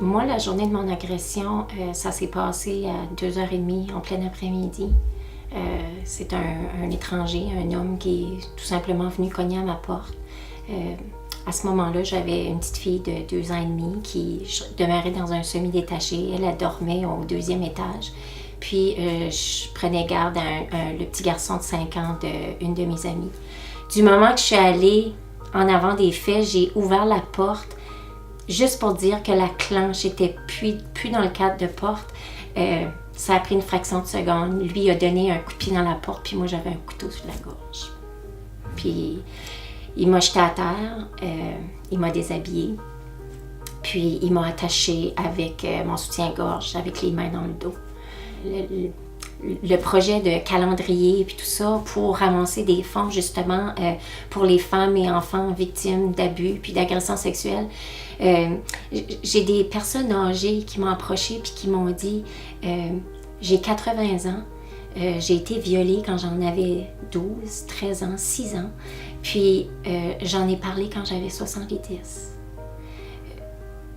Moi, la journée de mon agression, ça s'est passé à 2h30 en plein après-midi. C'est un étranger, un homme qui est tout simplement venu cogner à ma porte. À ce moment-là, j'avais une petite fille de 2 ans et demi qui demeurait dans un semi-détaché. Elle dormait au 2e étage. Puis, je prenais garde à le petit garçon de 5 ans d'une de mes amies. Du moment que je suis allée en avant des faits, j'ai ouvert la porte juste pour dire que la clenche était plus dans le cadre de porte. Ça a pris une fraction de seconde. Lui, il a donné un coup de pied dans la porte, puis moi, j'avais un couteau sur la gorge. Puis, il m'a jeté à terre, il m'a déshabillée, puis il m'a attachée avec mon soutien-gorge, avec les mains dans le dos. Le projet de calendrier puis tout ça pour ramasser des fonds justement pour les femmes et enfants victimes d'abus puis d'agressions sexuelles. J'ai des personnes âgées qui m'ont approché puis qui m'ont dit j'ai 80 ans, j'ai été violée quand j'en avais 12, 13 ans, 6 ans, puis j'en ai parlé quand j'avais 70.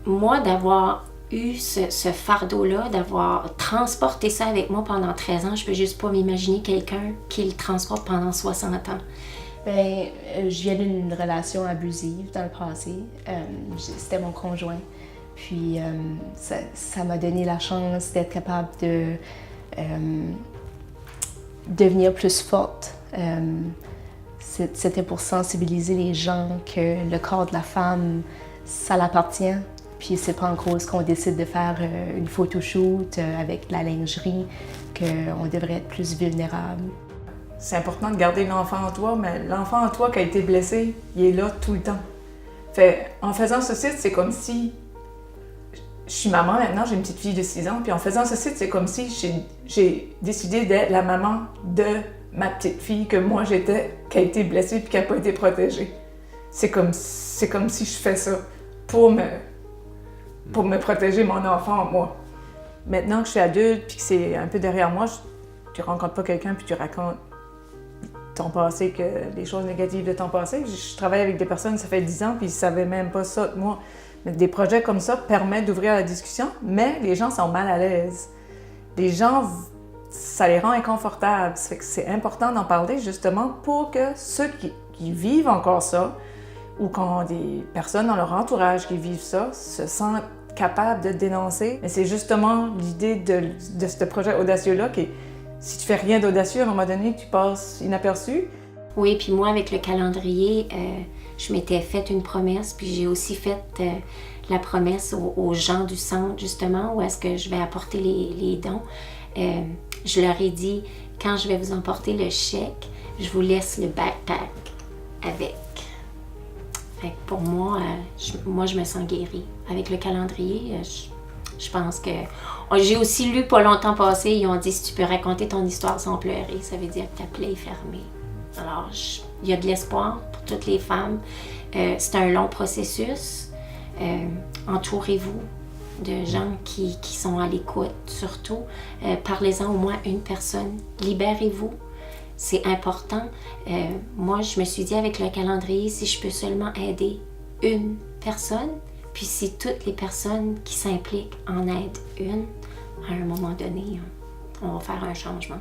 Moi, d'avoir eu ce fardeau-là, d'avoir transporté ça avec moi pendant 13 ans, je peux juste pas m'imaginer quelqu'un qui le transporte pendant 60 ans. Bien, je viens d'une relation abusive dans le passé. C'était mon conjoint. Puis ça m'a donné la chance d'être capable de devenir plus forte. C'était pour sensibiliser les gens que le corps de la femme, ça l'appartient. Puis c'est pas en cause qu'on décide de faire une photoshoot avec de la lingerie qu'on devrait être plus vulnérable. C'est important de garder l'enfant en toi, mais l'enfant en toi qui a été blessé, il est là tout le temps. En faisant ce site, c'est comme si... Je suis maman maintenant, j'ai une petite fille de 6 ans, puis en faisant ce site, c'est comme si j'ai décidé d'être la maman de ma petite fille que moi j'étais, qui a été blessée puis qui n'a pas été protégée. C'est comme si je fais ça pour me protéger mon enfant en moi. Maintenant que je suis adulte puis que c'est un peu derrière moi, tu rencontres pas quelqu'un puis tu racontes ton passé, que les choses négatives de ton passé. Je travaille avec des personnes, ça fait 10 ans, puis ils savaient même pas ça de moi. Mais des projets comme ça permettent d'ouvrir la discussion, mais les gens sont mal à l'aise. Les gens, ça les rend inconfortables. C'est important d'en parler justement pour que ceux qui vivent encore ça, ou qui ont des personnes dans leur entourage qui vivent ça, se sentent capables de dénoncer. Mais c'est justement l'idée de ce projet audacieux-là qui est, si tu fais rien d'audacieux, à un moment donné, tu passes inaperçu. Oui, puis moi, avec le calendrier, je m'étais fait une promesse, puis j'ai aussi fait la promesse aux gens du centre, justement, où est-ce que je vais apporter les dons. Je leur ai dit, quand je vais vous emporter le chèque, je vous laisse le backpack avec. Fait que pour moi, je me sens guérie. Avec le calendrier, je pense que... J'ai aussi lu pas longtemps passé, ils ont dit si tu peux raconter ton histoire sans pleurer, ça veut dire que ta plaie est fermée. Alors, il y a de l'espoir pour toutes les femmes. C'est un long processus. Entourez-vous de gens qui sont à l'écoute, surtout. Parlez-en au moins une personne. Libérez-vous. C'est important. Moi, je me suis dit avec le calendrier, si je peux seulement aider une personne, puis si toutes les personnes qui s'impliquent en aident une, à un moment donné, on va faire un changement.